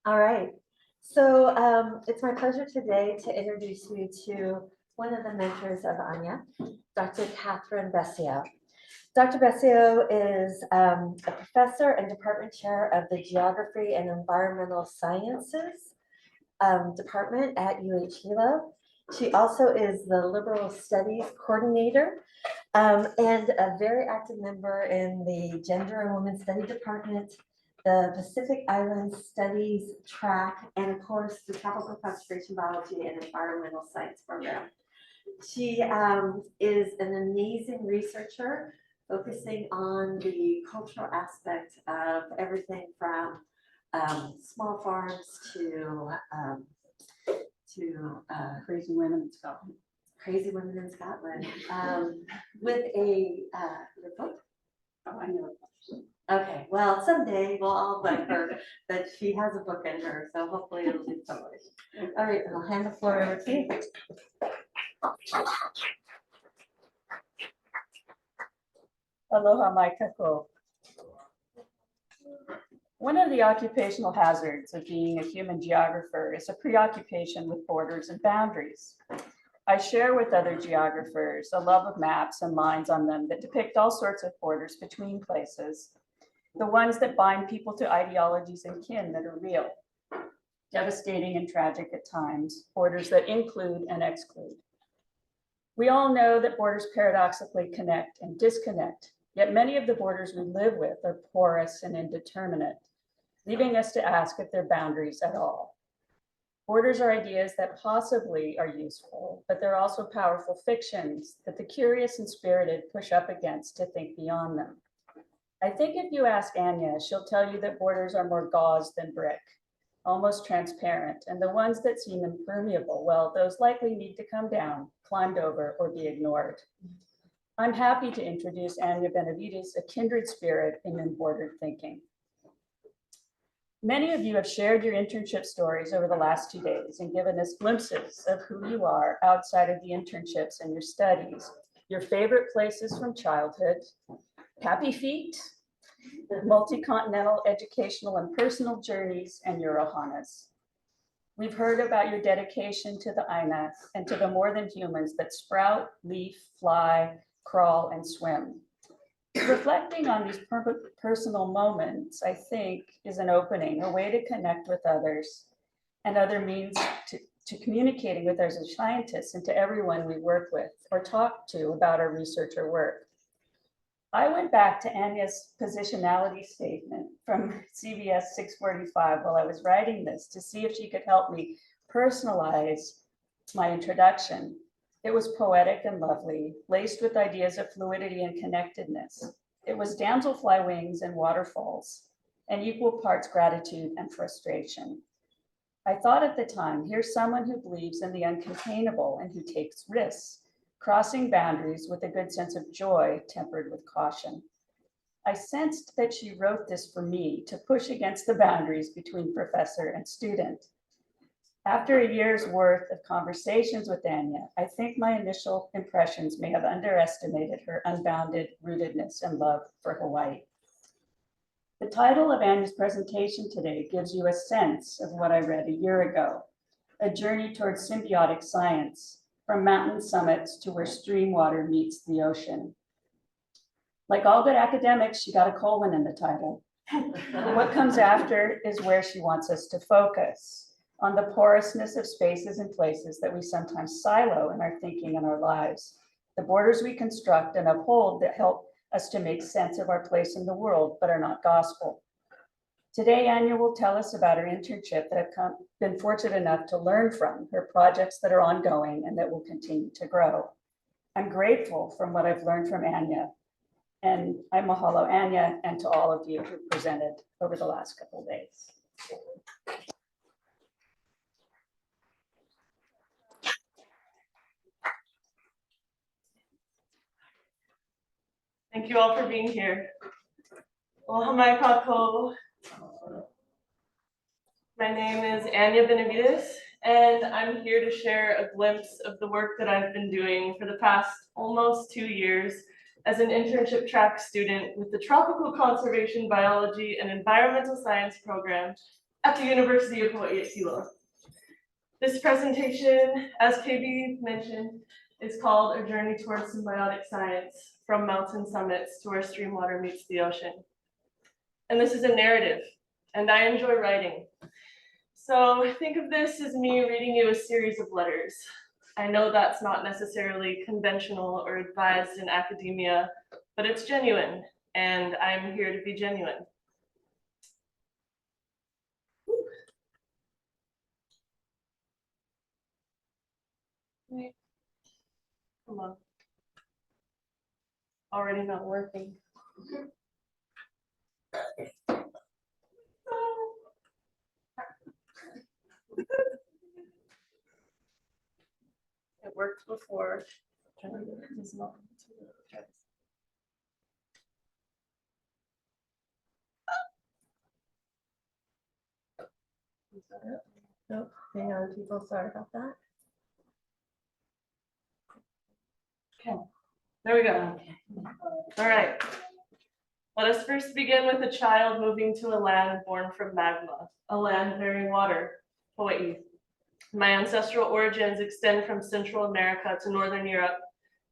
All right. So it's my pleasure today to introduce you to one of the mentors of Anya, Dr. Kathryn Besio. Dr. Besio is a professor and department chair of the Geography and Environmental Sciences department at Hilo. She also is the Liberal Studies coordinator and a very active member in the Gender and Women's Study department, the Pacific Islands Studies track, and of course the Tropical Conservation Biology and Environmental Science program. She is an amazing researcher focusing on the cultural aspect of everything from small farms to Crazy Women in Scotland. Crazy Women in Scotland with a book. Oh, I know. Okay, well, someday we'll all bug her that she has a book in her, so hopefully it'll be published. All right, I'll hand the floor over to you. Aloha mai kako. One of the occupational hazards of being a human geographer is a preoccupation with borders and boundaries. I share with other geographers a love of maps and lines on them that depict all sorts of borders between places, the ones that bind people to ideologies and kin that are real, devastating and tragic at times, borders that include and exclude. We all know that borders paradoxically connect and disconnect, yet many of the borders we live with are porous and indeterminate, leaving us to ask if they're boundaries at all. Borders are ideas that possibly are useful, but they're also powerful fictions that the curious and spirited push up against to think beyond them. I think if you ask Anya, she'll tell you that borders are more gauze than brick, almost transparent, and the ones that seem impermeable, well, those likely need to come down, climbed over, or be ignored. I'm happy to introduce Anya Benavides, a kindred spirit in unbordered thinking. Many of you have shared your internship stories over the last 2 days and given us glimpses of who you are outside of the internships and your studies, your favorite places from childhood, happy feet, multi-continental educational and personal journeys, and your ohanas. We've heard about your dedication to the Aina and to the more than humans that sprout, leaf, fly, crawl, and swim. Reflecting on these personal moments, I think, is an opening, a way to connect with others and other means to communicating with us as scientists and to everyone we work with or talk to about our research or work. I went back to Anya's positionality statement from CBS 645 while I was writing this to see if she could help me personalize my introduction. It was poetic and lovely, laced with ideas of fluidity and connectedness. It was damselfly wings and waterfalls, and equal parts gratitude and frustration. I thought at the time, here's someone who believes in the uncontainable and who takes risks, crossing boundaries with a good sense of joy tempered with caution. I sensed that she wrote this for me to push against the boundaries between professor and student. After a year's worth of conversations with Anya, I think my initial impressions may have underestimated her unbounded rootedness and love for Hawaii. The title of Anya's presentation today gives you a sense of what I read a year ago, a journey towards symbiotic science, from mountain summits to where stream water meets the ocean. Like all good academics, she got a colon in the title. What comes after is where she wants us to focus, on the porousness of spaces and places that we sometimes silo in our thinking and our lives, the borders we construct and uphold that help us to make sense of our place in the world, but are not gospel. Today, Anya will tell us about her internship that I've been fortunate enough to learn from, her projects that are ongoing and that will continue to grow. I'm grateful from what I've learned from Anya, and I mahalo Anya and to all of you who presented over the last couple of days. Thank you all for being here. Aloha mai kako. My name is Anya Benavides, and I'm here to share a glimpse of the work that I've been doing for the past almost 2 years as an internship track student with the Tropical Conservation Biology and Environmental Science program at the University of Hawaii at Hilo. This presentation, as KB mentioned, is called A Journey Towards Symbiotic Science, from Mountain Summits to Where Stream Water Meets the Ocean. And this is a narrative, and I enjoy writing. So think of this as me reading you a series of letters. I know that's not necessarily conventional or advised in academia, but it's genuine, and I'm here to be genuine. Come on. Already not working. It worked before. Nope, hang on, people, sorry about that. Okay, there we go. All right. Let us first begin with a child moving to a land born from magma, a land bearing water, Hawaiʻi. My ancestral origins extend from Central America to Northern Europe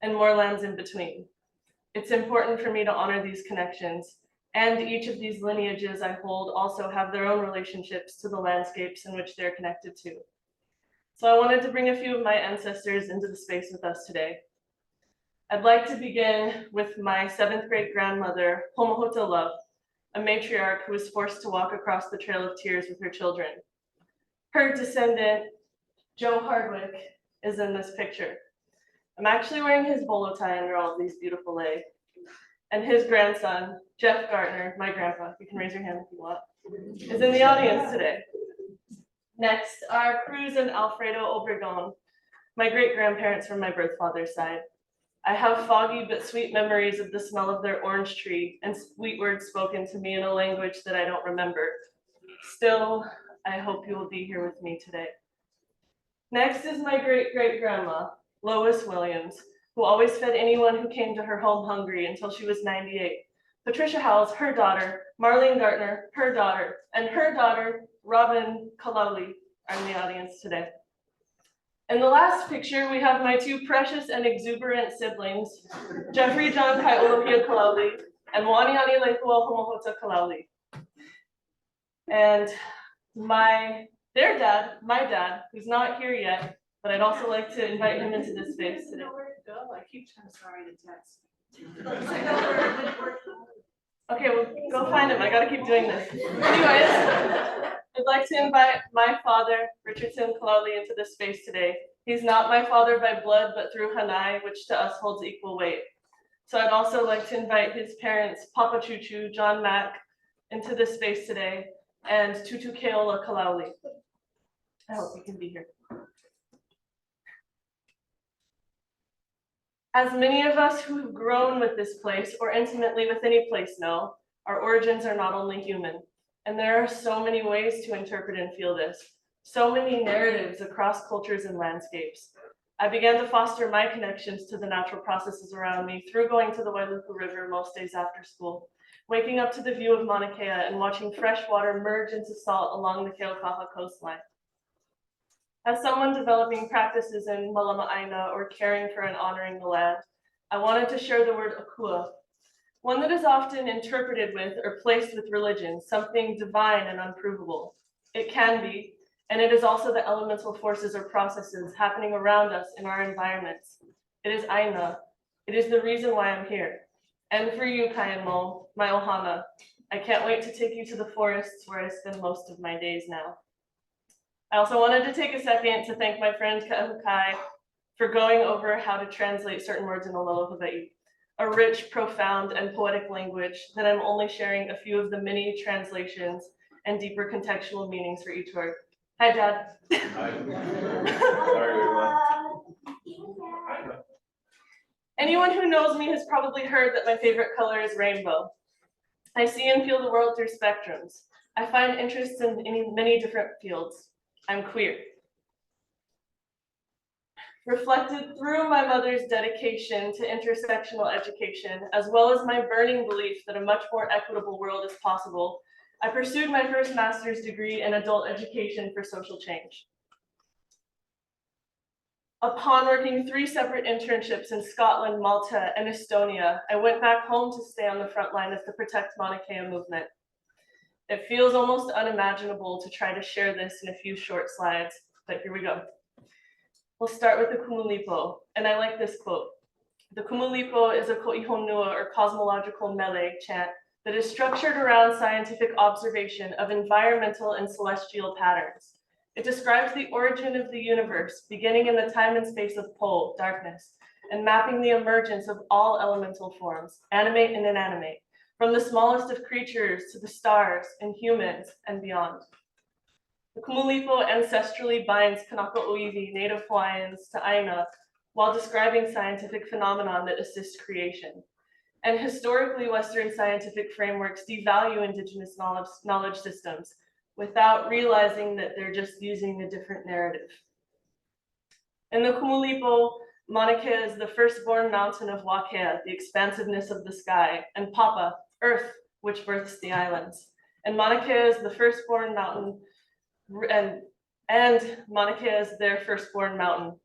and more lands in between. It's important for me to honor these connections, and each of these lineages I hold also have their own relationships to the landscapes in which they're connected to. So I wanted to bring a few of my ancestors into the space with us today. I'd like to begin with my 7th grade grandmother, Homohota Love, a matriarch who was forced to walk across the Trail of Tears with her children. Her descendant, Joe Hardwick, is in this picture. I'm actually wearing his bolo tie under all of these beautiful legs. And his grandson, Jeff Gartner, my grandpa, you can raise your hand if you want, is in the audience today. Next are Cruz and Alfredo Obregon, my great-grandparents from my birth father's side. I have foggy but sweet memories of the smell of their orange tree and sweet words spoken to me in a language that I don't remember. Still, I hope you will be here with me today. Next is my great-great-grandma, Lois Williams, who always fed anyone who came to her home hungry until she was 98. Patricia Howells, her daughter, Marlene Gartner, her daughter, and her daughter, Robin Kalauli, are in the audience today. In the last picture, we have my 2 precious and exuberant siblings, Jeffrey John Kaiolopia Kalauli and Waniani Leipua Homohota Kalauli. And their dad, my dad, who's not here yet, but I'd also like to invite him into this space today. I keep trying to sorry to text. Okay, well, go find him. I gotta keep doing this. Anyways, I'd like to invite my father, Richardson Kalauli, into this space today. He's not my father by blood, but through Hanai, which to us holds equal weight. So I'd also like to invite his parents, Papa Chuchu, John Mack, into this space today, and Tutu Keola Kalauli. I hope you can be here. As many of us who have grown with this place or intimately with any place know, our origins are not only human. And there are so many ways to interpret and feel this, so many narratives across cultures and landscapes. I began to foster my connections to the natural processes around me through going to the Wailuku River most days after school, waking up to the view of Mauna Kea and watching fresh water merge into salt along the Keaukaha coastline. As someone developing practices in Malama'aina or caring for and honoring the land, I wanted to share the word akua, one that is often interpreted with or placed with religion, something divine and unprovable. It can be, and it is also the elemental forces or processes happening around us in our environments. It is Aina. It is the reason why I'm here. And for you, Kaianmo, my ohana, I can't wait to take you to the forests where I spend most of my days now. I also wanted to take a second to thank my friend Ka'ahukai for going over how to translate certain words in Aloha Hawaii, a rich, profound, and poetic language that I'm only sharing a few of the many translations and deeper contextual meanings for each word. Hi, Dad. Hi. Sorry, Anyone who knows me has probably heard that my favorite color is rainbow. I see and feel the world through spectrums. I find interest in many different fields. I'm queer. Reflected through my mother's dedication to intersectional education, as well as my burning belief that a much more equitable world is possible, I pursued my first master's degree in adult education for social change. Upon working 3 separate internships in Scotland, Malta, and Estonia, I went back home to stay on the front line of the Protect Mauna Kea movement. It feels almost unimaginable to try to share this in a few short slides, but here we go. We'll start with the Kumulipo, and I like this quote. The Kumulipo is a ko'ihonua or cosmological mele chant that is structured around scientific observation of environmental and celestial patterns. It describes the origin of the universe, beginning in the time and space of pole, darkness, and mapping the emergence of all elemental forms, animate and inanimate, from the smallest of creatures to the stars and humans and beyond. The Kumulipo ancestrally binds Kanaka Oiwi, native Hawaiians, to Aina, while describing scientific phenomenon that assist creation. And historically, Western scientific frameworks devalue indigenous knowledge systems without realizing that they're just using a different narrative. In the Kumulipo, Mauna Kea is the firstborn mountain of Wakea, the expansiveness of the sky, and Papa, earth, which births the islands. And Mauna Kea is the firstborn mountain, and Mauna Kea is their firstborn mountain.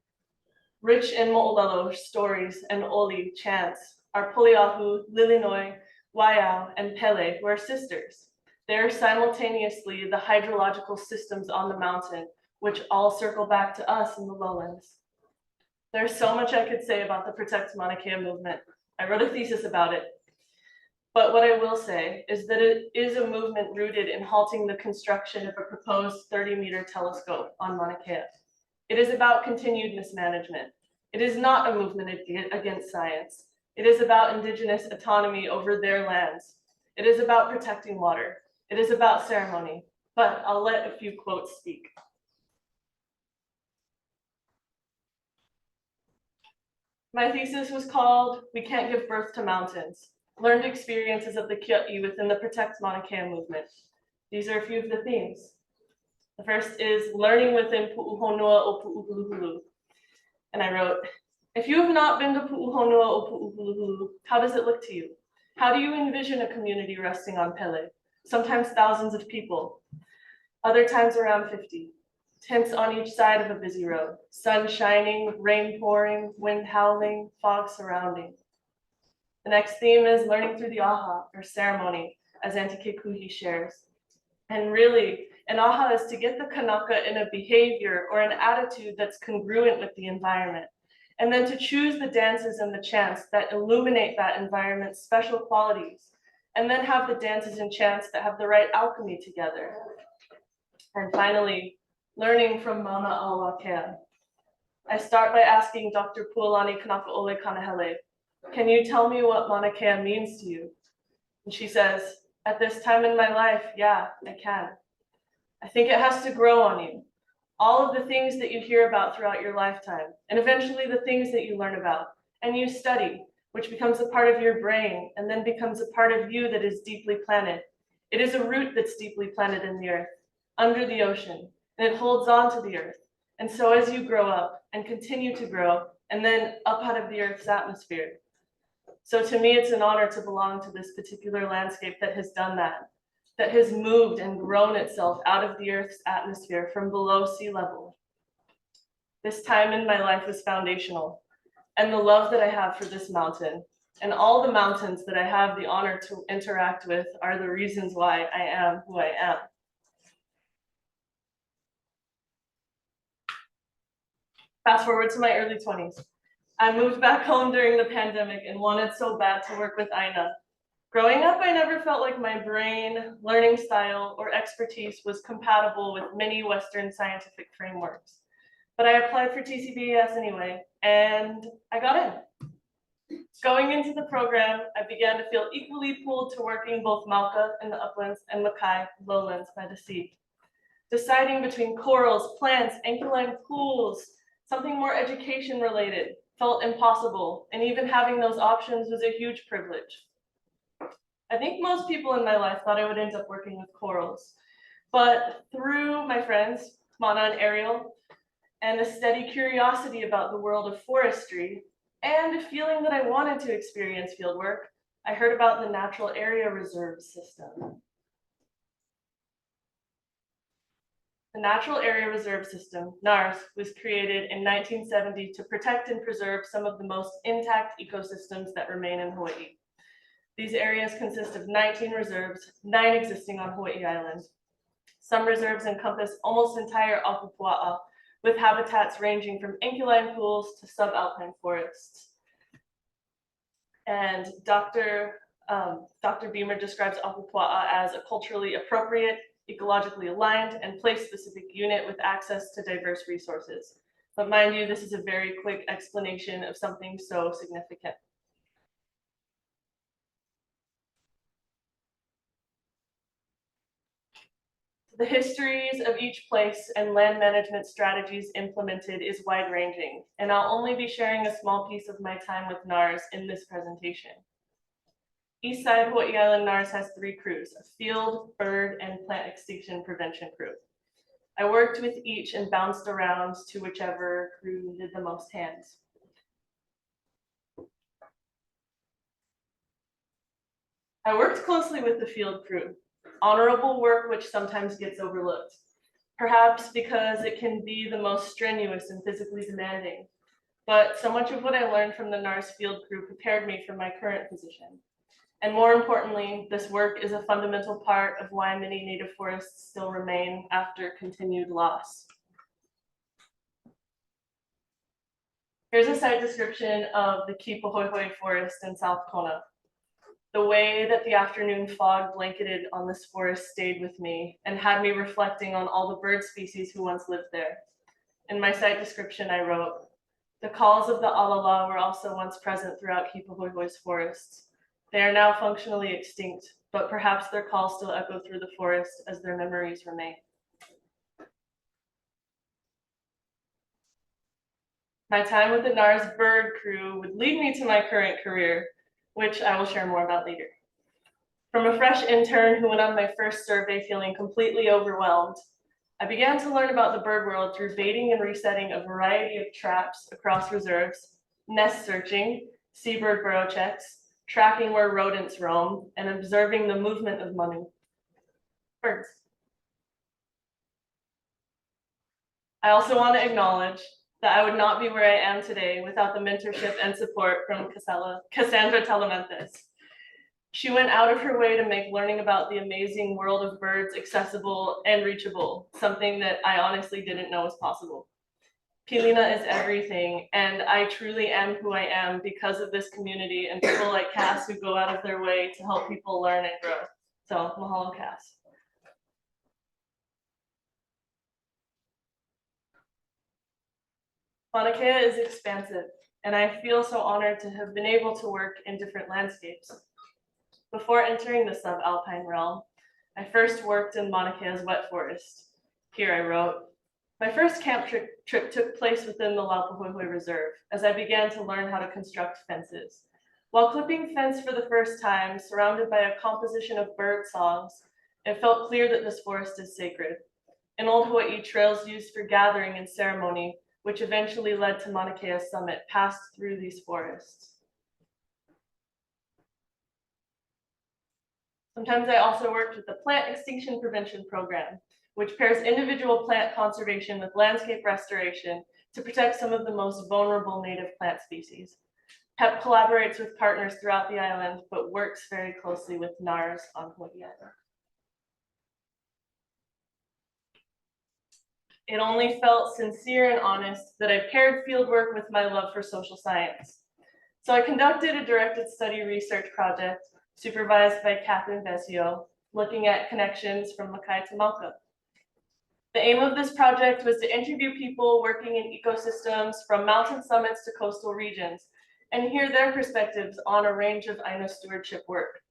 Rich in mo'olelo stories and oli chants, our Poliahu, Lilinoi, Waiau, and Pele were sisters. They are simultaneously the hydrological systems on the mountain, which all circle back to us in the lowlands. There's so much I could say about the Protect Mauna Kea movement. I wrote a thesis about it. But what I will say is that it is a movement rooted in halting the construction of a proposed 30-meter telescope on Mauna Kea. It is about continued mismanagement. It is not a movement against science. It is about indigenous autonomy over their lands. It is about protecting water. It is about ceremony, but I'll let a few quotes speak. My thesis was called "We Can't Give Birth to Mountains: Learned Experiences of the Kia'i Within the Protect Mauna Kea Movement." These are a few of the themes. The first is learning within Pu'uhonua o Pu'uhuluhulu. And I wrote, if you have not been to Pu'uhonua o Pu'uhuluhulu, how does it look to you? How do you envision a community resting on Pele? Sometimes thousands of people, other times around 50. Tents on each side of a busy road, sun shining, rain pouring, wind howling, fog surrounding. The next theme is learning through the aha, or ceremony, as Auntie Kekuhi shares. And really, an aha is to get the Kanaka in a behavior or an attitude that's congruent with the environment, and then to choose the dances and the chants that illuminate that environment's special qualities, and then have the dances and chants that have the right alchemy together. And finally, learning from Mauna a Wakea. I start by asking Dr. Pualani Kanakaole Kanahele, can you tell me what Mauna Kea means to you? And she says, at this time in my life, yeah, I can. I think it has to grow on you. All of the things that you hear about throughout your lifetime, and eventually the things that you learn about, and you study, which becomes a part of your brain, and then becomes a part of you that is deeply planted. It is a root that's deeply planted in the earth, under the ocean, and it holds on to the earth. And so as you grow up and continue to grow, and then up out of the earth's atmosphere. So to me, it's an honor to belong to this particular landscape that has done that has moved and grown itself out of the earth's atmosphere from below sea level. This time in my life was foundational, and the love that I have for this mountain and all the mountains that I have the honor to interact with are the reasons why I am who I am. Fast forward to my early 20s. I moved back home during the pandemic and wanted so bad to work with Aina. Growing up, I never felt like my brain, learning style, or expertise was compatible with many Western scientific frameworks. But I applied for TCBES anyway, and I got in. Going into the program, I began to feel equally pulled to working both Mauka in the uplands and Makai lowlands by the sea. Deciding between corals, plants, ancholine pools, something more education related felt impossible, and even having those options was a huge privilege. I think most people in my life thought I would end up working with corals, but through my friends, Mana and Ariel, and a steady curiosity about the world of forestry, and a feeling that I wanted to experience fieldwork, I heard about the Natural Area Reserve System. The Natural Area Reserve System, NARS, was created in 1970 to protect and preserve some of the most intact ecosystems that remain in Hawaii. These areas consist of 19 reserves, 9 existing on Hawaiʻi Island. Some reserves encompass almost entire Apupua'a, with habitats ranging from anchuline pools to subalpine forests. And Dr. Beamer describes Apupua'a as a culturally appropriate, ecologically aligned, and place-specific unit with access to diverse resources. But mind you, this is a very quick explanation of something so significant. The histories of each place and land management strategies implemented is wide-ranging, and I'll only be sharing a small piece of my time with NARS in this presentation. East side Hawaiʻi Island NARS has 3 crews, a field, bird, and plant extinction prevention crew. I worked with each and bounced around to whichever crew needed the most hands. I worked closely with the field crew, honorable work which sometimes gets overlooked, perhaps because it can be the most strenuous and physically demanding. But so much of what I learned from the NARS field crew prepared me for my current position. And more importantly, this work is a fundamental part of why many native forests still remain after continued loss. Here's a site description of the Kipahoehoe forest in South Kona. The way that the afternoon fog blanketed on this forest stayed with me and had me reflecting on all the bird species who once lived there. In my site description, I wrote, "The calls of the alala were also once present throughout Kipahoehoe's forests. They are now functionally extinct, but perhaps their calls still echo through the forest as their memories remain." My time with the NARS bird crew would lead me to my current career, which I will share more about later. From a fresh intern who went on my first survey feeling completely overwhelmed, I began to learn about the bird world through baiting and resetting a variety of traps across reserves, nest searching, seabird burrow checks, tracking where rodents roam, and observing the movement of birds. I also want to acknowledge that I would not be where I am today without the mentorship and support from Cassandra Telementes. She went out of her way to make learning about the amazing world of birds accessible and reachable, something that I honestly didn't know was possible. Pilina is everything, and I truly am who I am because of this community and people like Cass who go out of their way to help people learn and grow. So, mahalo, Cass. Mauna Kea is expansive, and I feel so honored to have been able to work in different landscapes. Before entering the subalpine realm, I first worked in Mauna Kea's wet forest. Here I wrote, "My first camp trip took place within the Laupahoehoe Reserve as I began to learn how to construct fences. While clipping fence for the first time, surrounded by a composition of bird songs, it felt clear that this forest is sacred. In old Hawaii, trails used for gathering and ceremony, which eventually led to Mauna Kea's summit, passed through these forests." Sometimes I also worked with the Plant Extinction Prevention Program, which pairs individual plant conservation with landscape restoration to protect some of the most vulnerable native plant species. PEP collaborates with partners throughout the island, but works very closely with NARS on Hawaiʻi Island. It only felt sincere and honest that I paired fieldwork with my love for social science. So I conducted a directed study research project supervised by Kathryn Besio, looking at connections from Makai to Mauka. The aim of this project was to interview people working in ecosystems from mountain summits to coastal regions and hear their perspectives on a range of Aina stewardship work.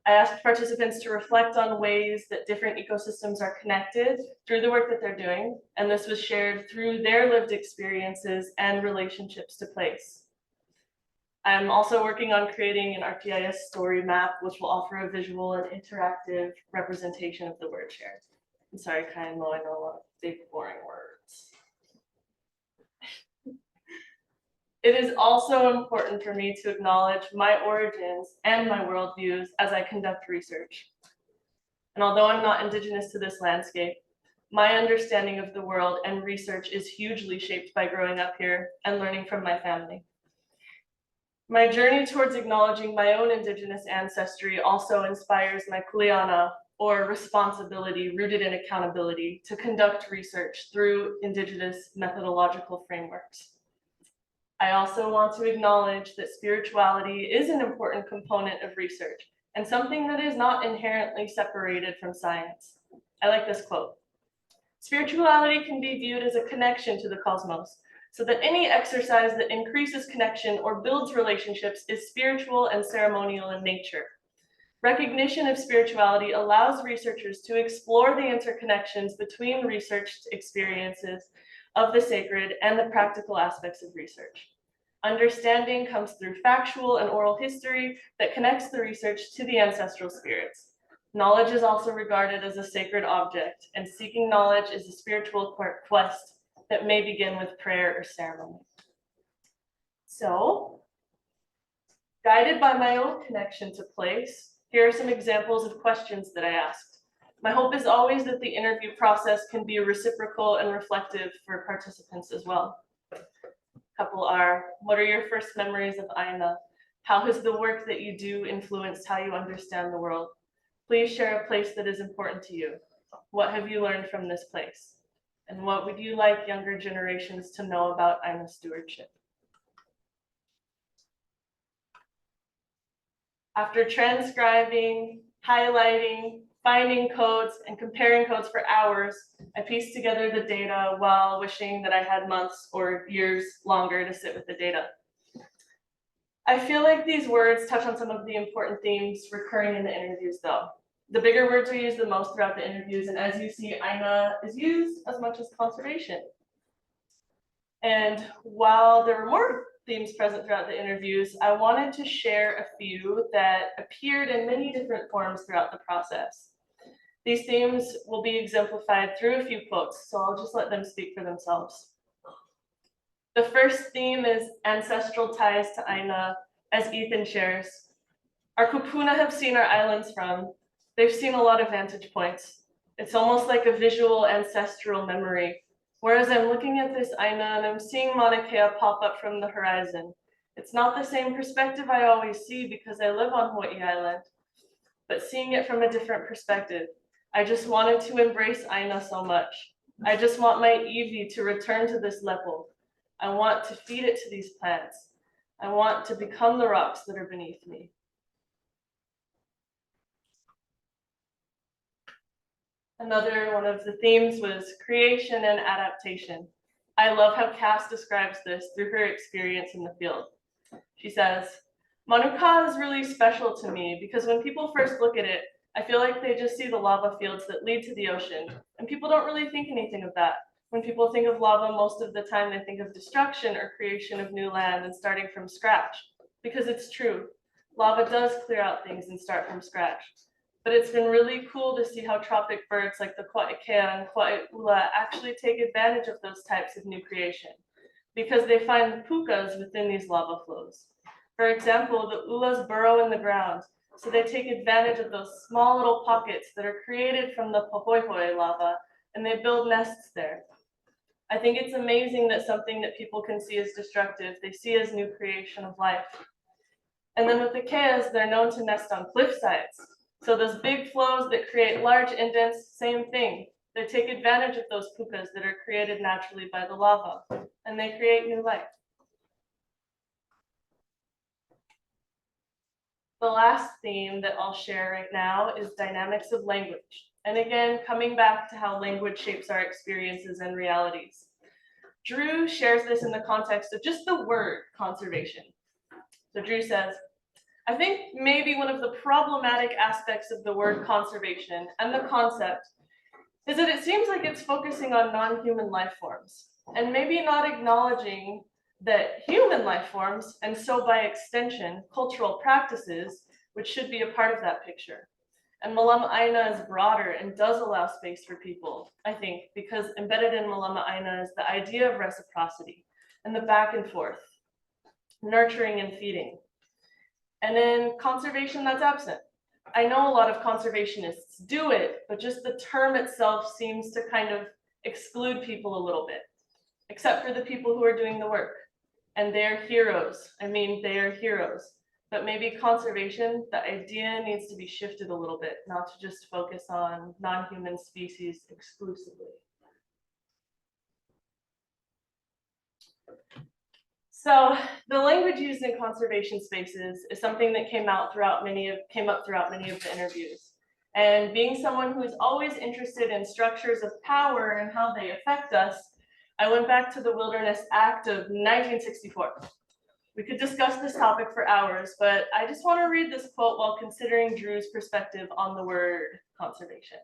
I asked participants to reflect on ways that different ecosystems are connected through the work that they're doing, and this was shared through their lived experiences and relationships to place. I'm also working on creating an ArcGIS story map, which will offer a visual and interactive representation of the word shared. I'm sorry, Kai and Mo, I know a lot of big, boring words. It is also important for me to acknowledge my origins and my worldviews as I conduct research. And although I'm not indigenous to this landscape, My understanding of the world and research is hugely shaped by growing up here and learning from my family. My journey towards acknowledging my own Indigenous ancestry also inspires my kuleana, or responsibility rooted in accountability, to conduct research through Indigenous methodological frameworks. I also want to acknowledge that spirituality is an important component of research and something that is not inherently separated from science. I like this quote. Spirituality can be viewed as a connection to the cosmos, so that any exercise that increases connection or builds relationships is spiritual and ceremonial in nature. Recognition of spirituality allows researchers to explore the interconnections between researched experiences of the sacred and the practical aspects of research. Understanding comes through factual and oral history that connects the research to the ancestral spirits. Knowledge is also regarded as a sacred object, and seeking knowledge is a spiritual quest that may begin with prayer or ceremony. So, guided by my own connection to place, here are some examples of questions that I asked. My hope is always that the interview process can be reciprocal and reflective for participants as well. A couple are, what are your first memories of Aina? How has the work that you do influenced how you understand the world? Please share a place that is important to you. What have you learned from this place? And what would you like younger generations to know about Aina stewardship? After transcribing, highlighting, finding codes, and comparing codes for hours, I pieced together the data while wishing that I had months or years longer to sit with the data. I feel like these words touch on some of the important themes recurring in the interviews though. The bigger words are used the most throughout the interviews, and as you see, Aina is used as much as conservation. And while there were more themes present throughout the interviews, I wanted to share a few that appeared in many different forms throughout the process. These themes will be exemplified through a few quotes, so I'll just let them speak for themselves. The first theme is ancestral ties to Aina, as Ethan shares. Our kupuna have seen our islands from. They've seen a lot of vantage points. It's almost like a visual ancestral memory. Whereas I'm looking at this Aina and I'm seeing Mauna Kea pop up from the horizon. It's not the same perspective I always see because I live on Hawaiʻi Island, but seeing it from a different perspective. I just wanted to embrace Aina so much. I just want my iwi to return to this level. I want to feed it to these plants. I want to become the rocks that are beneath me. Another one of the themes was creation and adaptation. I love how Cass describes this through her experience in the field. She says, Manuka is really special to me because when people first look at it, I feel like they just see the lava fields that lead to the ocean, and people don't really think anything of that. When people think of lava, most of the time they think of destruction or creation of new land and starting from scratch, because it's true. Lava does clear out things and start from scratch. But it's been really cool to see how tropic birds like the Kuaʻikea and Kuaʻiʻula actually take advantage of those types of new creation, because they find the pukas within these lava flows. For example, the ulas burrow in the ground, so they take advantage of those small little pockets that are created from the pohoihoe lava, and they build nests there. I think it's amazing that something that people can see as destructive, they see as new creation of life. And then with the keas, they're known to nest on cliff sides. So those big flows that create large indents, same thing. They take advantage of those pukas that are created naturally by the lava, and they create new life. The last theme that I'll share right now is dynamics of language. And again, coming back to how language shapes our experiences and realities. Drew shares this in the context of just the word conservation. So Drew says, I think maybe one of the problematic aspects of the word conservation and the concept is that it seems like it's focusing on non-human life forms and maybe not acknowledging that human life forms, and so by extension, cultural practices, which should be a part of that picture. And Malama Aina is broader and does allow space for people, I think, because embedded in Malama Aina is the idea of reciprocity and the back and forth, nurturing and feeding. And in conservation, that's absent. I know a lot of conservationists do it, but just the term itself seems to kind of exclude people a little bit, except for the people who are doing the work. And they're heroes. I mean, they are heroes. But maybe conservation, the idea needs to be shifted a little bit, not to just focus on non-human species exclusively. So the language used in conservation spaces is something that came up throughout many of the interviews. And being someone who is always interested in structures of power and how they affect us, I went back to the Wilderness Act of 1964. We could discuss this topic for hours, but I just want to read this quote while considering Drew's perspective on the word conservation.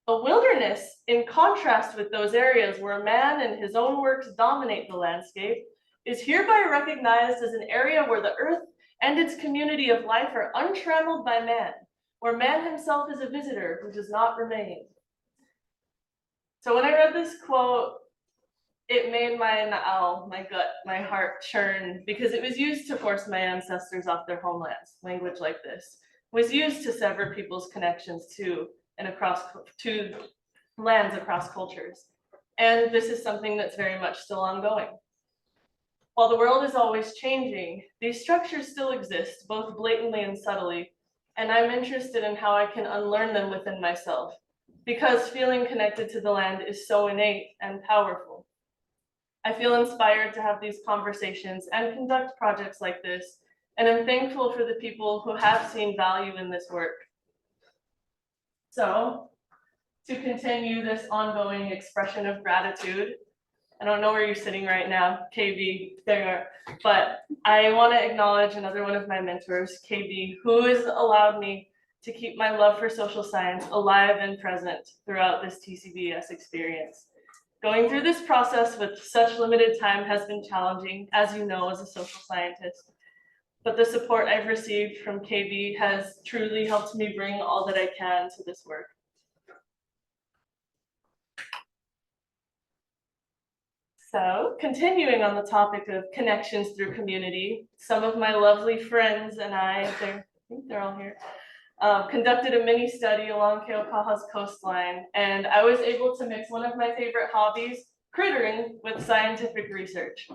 A wilderness, in contrast with those areas where man and his own works dominate the landscape, is hereby recognized as an area where the earth and its community of life are untrammeled by man, where man himself is a visitor who does not remain. So when I read this quote, it made my gut, my heart churn, because it was used to force my ancestors off their homelands. Language like this was used to sever people's connections to lands across cultures. And this is something that's very much still ongoing. While the world is always changing, these structures still exist, both blatantly and subtly, and I'm interested in how I can unlearn them within myself, because feeling connected to the land is so innate and powerful. I feel inspired to have these conversations and conduct projects like this, and I'm thankful for the people who have seen value in this work. So, to continue this ongoing expression of gratitude, I don't know where you're sitting right now, KB, there you are, but I want to acknowledge another one of my mentors, KB, who has allowed me to keep my love for social science alive and present throughout this TCBES experience. Going through this process with such limited time has been challenging, as you know, as a social scientist. But the support I've received from KB has truly helped me bring all that I can to this work. So, continuing on the topic of connections through community, some of my lovely friends and I think they're all here, conducted a mini study along Keaukaha's coastline, and I was able to mix one of my favorite hobbies, crittering, with scientific research.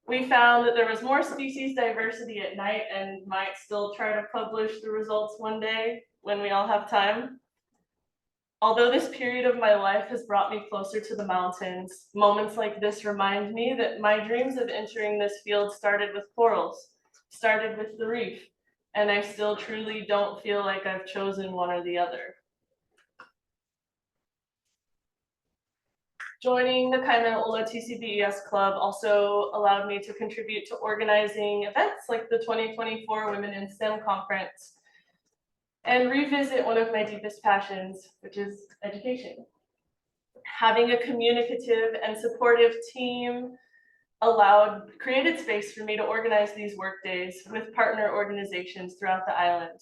We found that there was more species diversity at night, and might still try to publish the results one day when we all have time. Although this period of my life has brought me closer to the mountains, moments like this remind me that my dreams of entering this field started with corals, started with the reef, and I still truly don't feel like I've chosen one or the other. Joining the Kaimanaʻola TCBES Club also allowed me to contribute to organizing events like the 2024 Women in STEM Conference, and revisit one of my deepest passions, which is education. Having a communicative and supportive team created space for me to organize these work days with partner organizations throughout the island.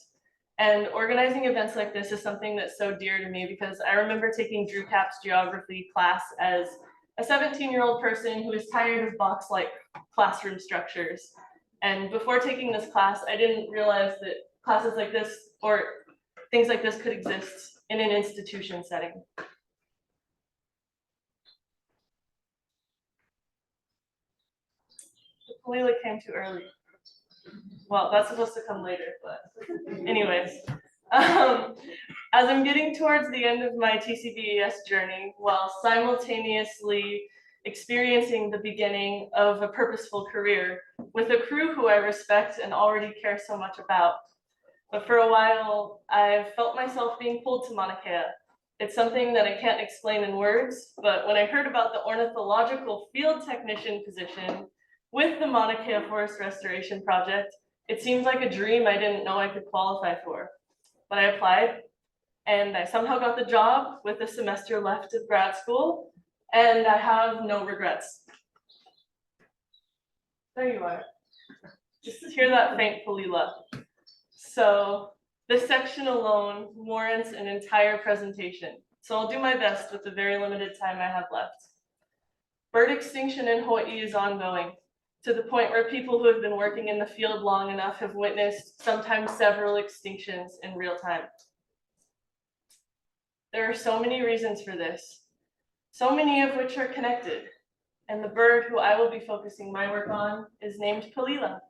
And organizing events like this is something that's so dear to me, because I remember taking Drew Cap's geography class as a 17-year-old person who is tired of box-like classroom structures. And before taking this class, I didn't realize that classes like this or things like this could exist in an institution setting. The Kalila came too early. Well, that's supposed to come later, but anyways. As I'm getting towards the end of my TCBES journey, while simultaneously experiencing the beginning of a purposeful career with a crew who I respect and already care so much about. But for a while, I've felt myself being pulled to Mauna Kea. It's something that I can't explain in words, but when I heard about the ornithological field technician position with the Mauna Kea Forest Restoration Project, it seemed like a dream I didn't know I could qualify for. But I applied, and I somehow got the job with a semester left of grad school, and I have no regrets. There you are. Just hear that faint palila. So this section alone warrants an entire presentation, so I'll do my best with the very limited time I have left. Bird extinction in Hawaiʻi is ongoing. to the point where people who have been working in the field long enough have witnessed sometimes several extinctions in real time. There are so many reasons for this, so many of which are connected, and the bird who I will be focusing my work on is named Palila,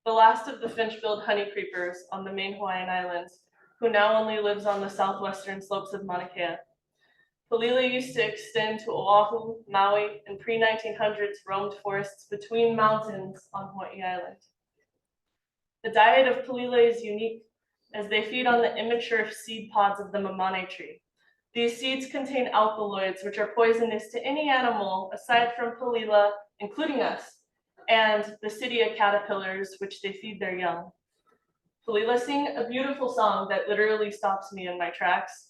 the last of the finch-billed honeycreepers on the main Hawaiian Islands, who now only lives on the southwestern slopes of Mauna Kea. Palila used to extend to Oahu, Maui, and pre-1900s roamed forests between mountains on Hawaiʻi Island. The diet of Palila is unique, as they feed on the immature seed pods of the mamane tree. These seeds contain alkaloids, which are poisonous to any animal aside from Palila, including us, and the Basidia caterpillars, which they feed their young. Palila sing a beautiful song that literally stops me in my tracks.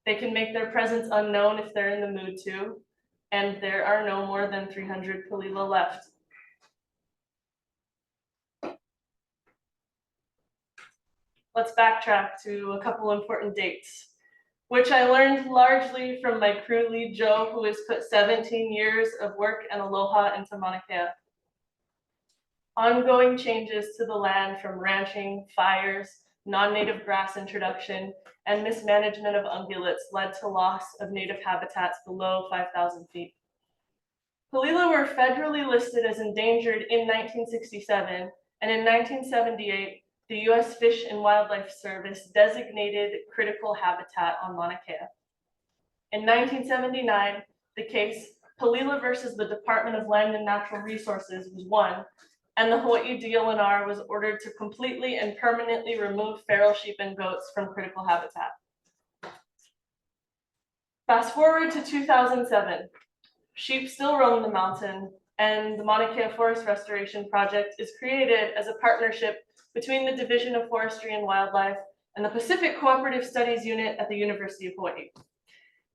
They can make their presence unknown if they're in the mood to, and there are no more than 300 Palila left. Let's backtrack to a couple important dates, which I learned largely from my crew lead, Joe, who has put 17 years of work and aloha into Mauna Kea. Ongoing changes to the land from ranching, fires, non-native grass introduction, and mismanagement of ungulates led to loss of native habitats below 5,000 feet. Palila were federally listed as endangered in 1967, and in 1978, the U.S. Fish and Wildlife Service designated critical habitat on Mauna Kea. In 1979, the case Palila versus the Department of Land and Natural Resources was won, and the Hawaii DLNR was ordered to completely and permanently remove feral sheep and goats from critical habitat. Fast forward to 2007. Sheep still roam the mountain, and the Mauna Kea Forest Restoration Project is created as a partnership between the Division of Forestry and Wildlife and the Pacific Cooperative Studies Unit at the University of Hawaii.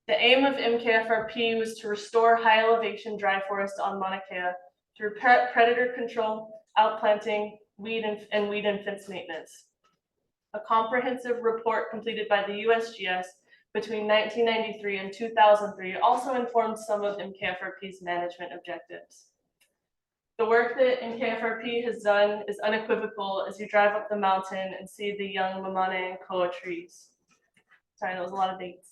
The aim of MKFRP was to restore high elevation dry forest on Mauna Kea through predator control, outplanting, weed and fence maintenance. A comprehensive report completed by the USGS between 1993 and 2003 also informed some of MKFRP's management objectives. The work that MKFRP has done is unequivocal as you drive up the mountain and see the young mamane and koa trees. Sorry, that was a lot of dates.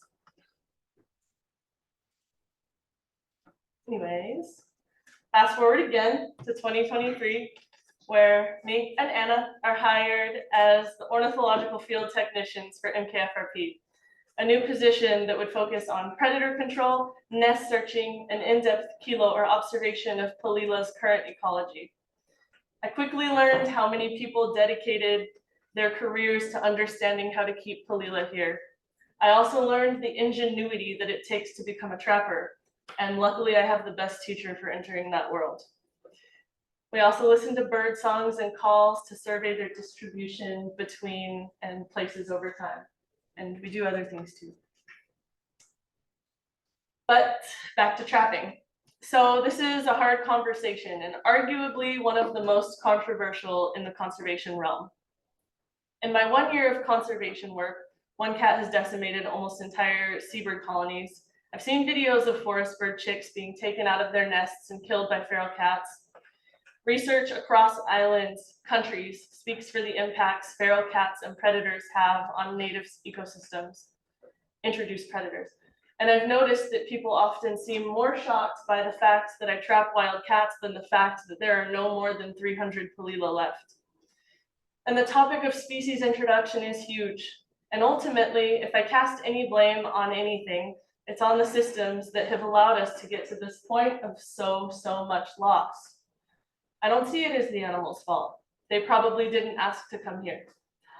Anyways, fast forward again to 2023, where me and Anna are hired as the ornithological field technicians for MKFRP, a new position that would focus on predator control, nest searching, and in-depth kilo or observation of Palila's current ecology. I quickly learned how many people dedicated their careers to understanding how to keep Palila here. I also learned the ingenuity that it takes to become a trapper, and luckily I have the best teacher for entering that world. We also listen to bird songs and calls to survey their distribution between and places over time. And we do other things too. But back to trapping. So this is a hard conversation and arguably one of the most controversial in the conservation realm. In my 1 year of conservation work, one cat has decimated almost entire seabird colonies. I've seen videos of forest bird chicks being taken out of their nests and killed by feral cats. Research across islands, countries, speaks for the impacts feral cats and predators have on native ecosystems, introduced predators. And I've noticed that people often seem more shocked by the fact that I trap wild cats than the fact that there are no more than 300 Palila left. And the topic of species introduction is huge. And ultimately, if I cast any blame on anything, it's on the systems that have allowed us to get to this point of so much loss. I don't see it as the animal's fault. They probably didn't ask to come here.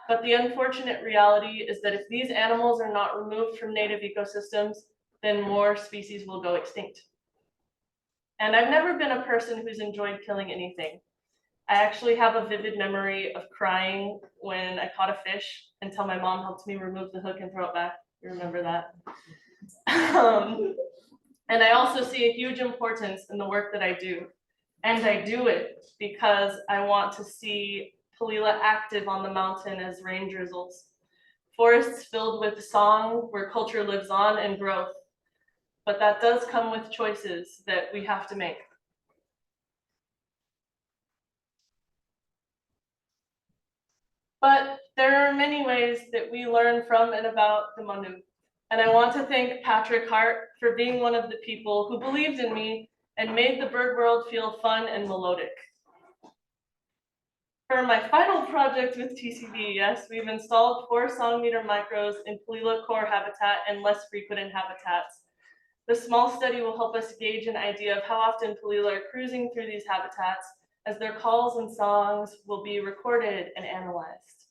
But the unfortunate reality is that if these animals are not removed from native ecosystems, then more species will go extinct. And I've never been a person who's enjoyed killing anything. I actually have a vivid memory of crying when I caught a fish until my mom helped me remove the hook and throw it back. You remember that? And I also see a huge importance in the work that I do. And I do it because I want to see Palila active on the mountain as rain drizzles. Forests filled with song where culture lives on and growth. But that does come with choices that we have to make. But there are many ways that we learn from and about the Manu. And I want to thank Patrick Hart for being one of the people who believed in me and made the bird world feel fun and melodic. For my final project with TCBES, we've installed 4 song meter micros in Palila core habitat and less frequented habitats. The small study will help us gauge an idea of how often Palila are cruising through these habitats, as their calls and songs will be recorded and analyzed.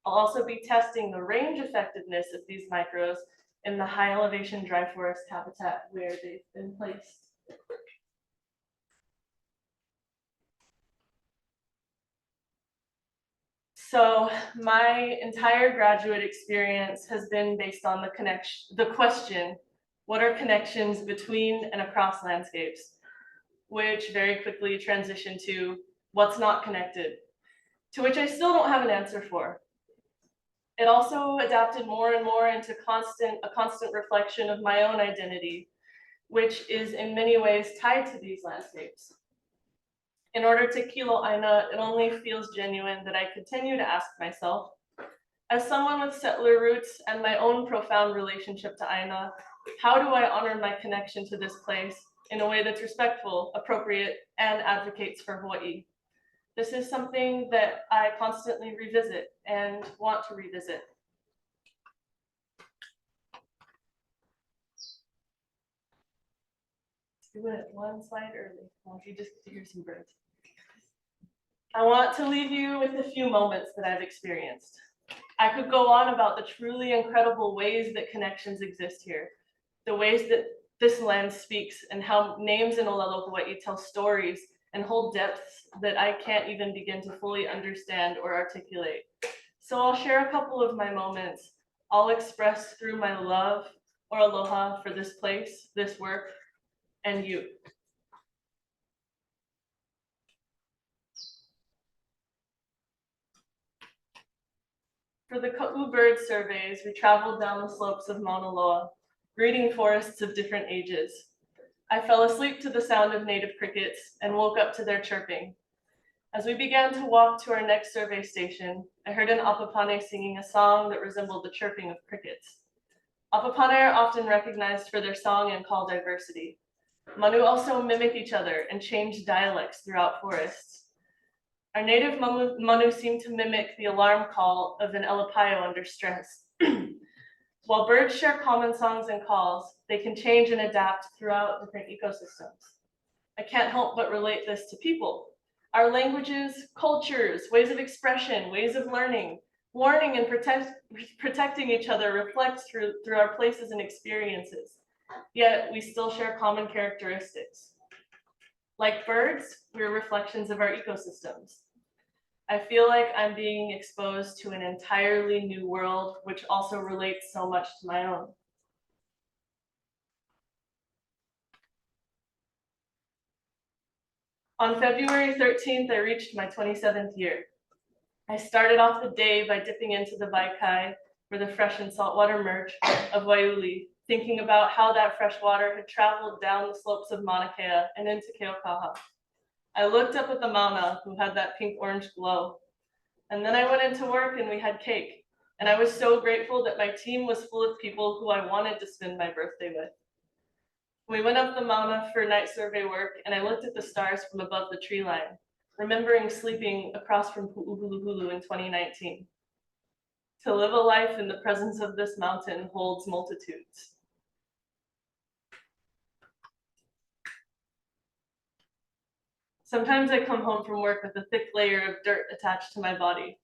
I'll also be testing the range effectiveness of these micros in the high elevation dry forest habitat where they've been placed. So my entire graduate experience has been based on the question, what are connections between and across landscapes, which very quickly transitioned to what's not connected, to which I still don't have an answer for. It also adapted more and more into a constant reflection of my own identity, which is in many ways tied to these landscapes. In order to kilo aina, it only feels genuine that I continue to ask myself, as someone with settler roots and my own profound relationship to aina, how do I honor my connection to this place in a way that's respectful, appropriate, and advocates for Hawaiʻi? This is something that I constantly revisit and want to revisit. Let's do it one slide early. I want you just to hear some birds. I want to leave you with a few moments that I've experienced. I could go on about the truly incredible ways that connections exist here, the ways that this land speaks, and how names in Olelo Hawaiʻi tell stories and hold depths that I can't even begin to fully understand or articulate. So I'll share a couple of my moments. I'll express through my love or aloha for this place, this work, and you. For the Ka'u bird surveys, we traveled down the slopes of Mauna Loa, greeting forests of different ages. I fell asleep to the sound of native crickets and woke up to their chirping. As we began to walk to our next survey station, I heard an apapane singing a song that resembled the chirping of crickets. Apapane are often recognized for their song and call diversity. Manu also mimic each other and change dialects throughout forests. Our native Manu seem to mimic the alarm call of an elepaio under stress. While birds share common songs and calls, they can change and adapt throughout different ecosystems. I can't help but relate this to people. Our languages, cultures, ways of expression, ways of learning, warning and protecting each other reflect through our places and experiences, yet we still share common characteristics. Like birds, we're reflections of our ecosystems. I feel like I'm being exposed to an entirely new world, which also relates so much to my own. On February 13th, I reached my 27th year. I started off the day by dipping into the Waikai, or the fresh and saltwater merge of Waiuli, thinking about how that fresh water had traveled down the slopes of Mauna Kea and into Keaukaha. I looked up at the Mauna, who had that pink-orange glow. And then I went into work and we had cake. And I was so grateful that my team was full of people who I wanted to spend my birthday with. We went up the Mauna for night survey work and I looked at the stars from above the tree line, remembering sleeping across from Pu'uhuluhulu in 2019. To live a life in the presence of this mountain holds multitudes. Sometimes I come home from work with a thick layer of dirt attached to my body.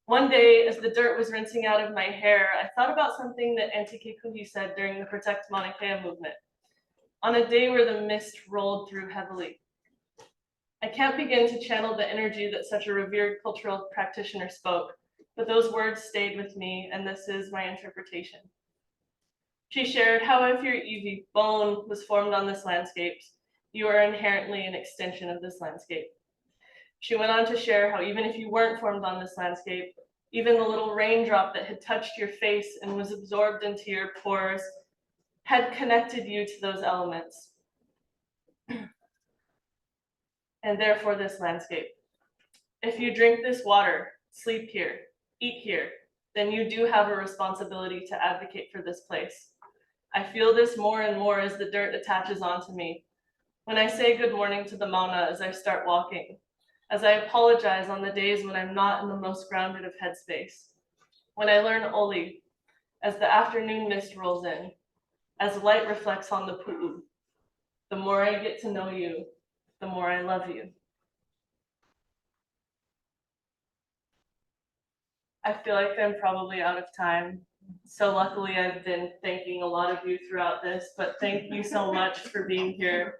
One day, as the dirt was rinsing out of my hair, I thought about something that Auntie Kekuhi said during the Protect Mauna Kea movement, on a day where the mist rolled through heavily. I can't begin to channel the energy that such a revered cultural practitioner spoke, but those words stayed with me, and this is my interpretation. She shared how if your Eevee bone was formed on this landscape, you are inherently an extension of this landscape. She went on to share how even if you weren't formed on this landscape, even the little raindrop that had touched your face and was absorbed into your pores had connected you to those elements. And therefore this landscape. If you drink this water, sleep here, eat here, then you do have a responsibility to advocate for this place. I feel this more and more as the dirt attaches onto me. When I say good morning to the mauna as I start walking, as I apologize on the days when I'm not in the most grounded of headspace, when I learn oli, as the afternoon mist rolls in, as light reflects on the pu'u, the more I get to know you, the more I love you. I feel like I'm probably out of time. So luckily I've been thanking a lot of you throughout this, but thank you so much for being here.